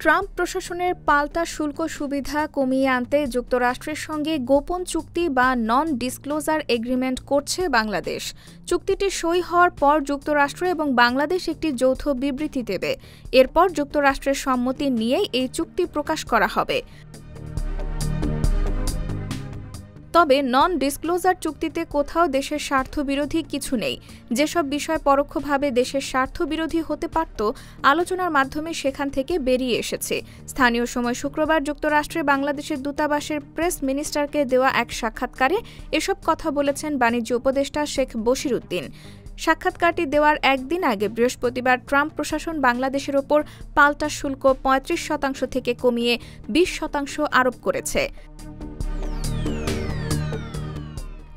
Trump প্রশাসনের পাল্টা শুল্ক সুবিধা কমিয়ে আনতে যুক্তরাষ্ট্রের সঙ্গে গোপন চুক্তি বা নন ডিসক্লোজার এগ্রিমেন্ট করছে বাংলাদেশ। চুক্তিটি সই হওয়ার পর যুক্তরাষ্ট্র এবং বাংলাদেশ একটি যৌথ বিবৃতি দেবে। এরপর যুক্তরাষ্ট্রের সম্মতি নিয়েই এই চুক্তি প্রকাশ করা হবে। তবে নন ডিসক্লোজার চুক্তিতে কোথাও দেশের স্বার্থবিরোধী কিছু নেই। যেসব বিষয় পরোক্ষভাবে দেশের স্বার্থবিরোধী হতে পারত, আলোচনার মাধ্যমে সেখান থেকে বেরিয়ে এসেছে। স্থানীয় সময় শুক্রবার যুক্তরাষ্ট্রে বাংলাদেশের দূতাবাসের প্রেস মিনিস্টারকে দেওয়া এক সাক্ষাৎকারে এসব কথা বলেছেন বাণিজ্য উপদেষ্টা শেখ বশিরউদ্দিন। সাক্ষাৎকারটি দেওয়ার একদিন আগে বৃহস্পতিবার ট্রাম্প প্রশাসন বাংলাদেশের ওপর পাল্টা শুল্ক ৩৫% থেকে কমিয়ে ২০% আরোপ করেছে।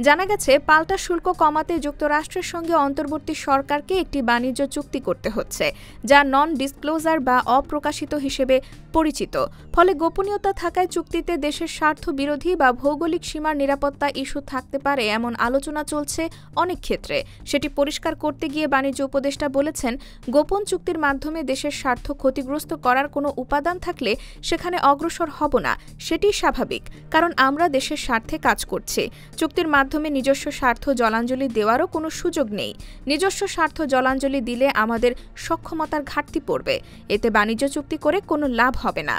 জানা গেছে, পাল্টা শুল্ক কমাতে যুক্তরাষ্ট্রের সঙ্গে অন্তর্বর্তী সরকারকে একটি বাণিজ্য চুক্তি করতে হচ্ছে, যা নন ডিসক্লোজার বা অপ্রকাশিত হিসেবে পরিচিত। ফলে গোপনীয়তা থাকায় চুক্তিতে দেশের স্বার্থ বিরোধী বা ভৌগোলিক সীমার নিরাপত্তা ইস্যু থাকতে পারে এমন আলোচনা চলছে অনেক ক্ষেত্রে। সেটি পরিষ্কার করতে গিয়ে বাণিজ্য উপদেষ্টা বলেছেন, গোপন চুক্তির মাধ্যমে দেশের স্বার্থ ক্ষতিগ্রস্ত করার কোনো উপাদান থাকলে সেখানে অগ্রসর হব না। সেটি স্বাভাবিক, কারণ আমরা দেশের স্বার্থে কাজ করছি। চুক্তির মাধ্যমে নিজস্ব স্বার্থ জলাঞ্জলি দেওয়ারও কোনো সুযোগ নেই। নিজস্ব স্বার্থ জলাঞ্জলি দিলে আমাদের সক্ষমতার ঘাটতি পড়বে। এতে বাণিজ্য চুক্তি করে কোনো লাভ হবে না।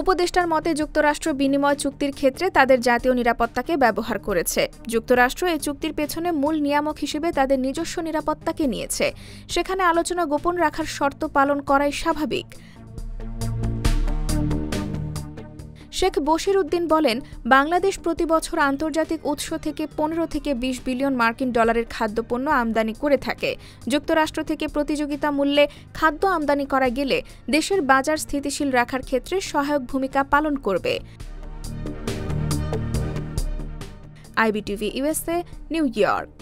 উপদেষ্টার মতে, যুক্তরাষ্ট্র বিনিময় চুক্তির ক্ষেত্রে তাদের জাতীয় নিরাপত্তাকে ব্যবহার করেছে। যুক্তরাষ্ট্র এই চুক্তির পেছনে মূল নিয়ামক হিসেবে তাদের নিজস্ব নিরাপত্তাকে নিয়েছে। সেখানে আলোচনা গোপন রাখার শর্ত পালন করাই স্বাভাবিক। শেখ বশিরউদ্দিন বলেন, বাংলাদেশ প্রতি বছর আন্তর্জাতিক উৎস থেকে ১৫ থেকে ২০ বিলিয়ন মার্কিন ডলারের খাদ্যপণ্য আমদানি করে থাকে। যুক্তরাষ্ট্র থেকে প্রতিযোগিতা মূল্যে খাদ্য আমদানি করা গেলে দেশের বাজার স্থিতিশীল রাখার ক্ষেত্রে সহায়ক ভূমিকা পালন করবে। IBTV USA, new York.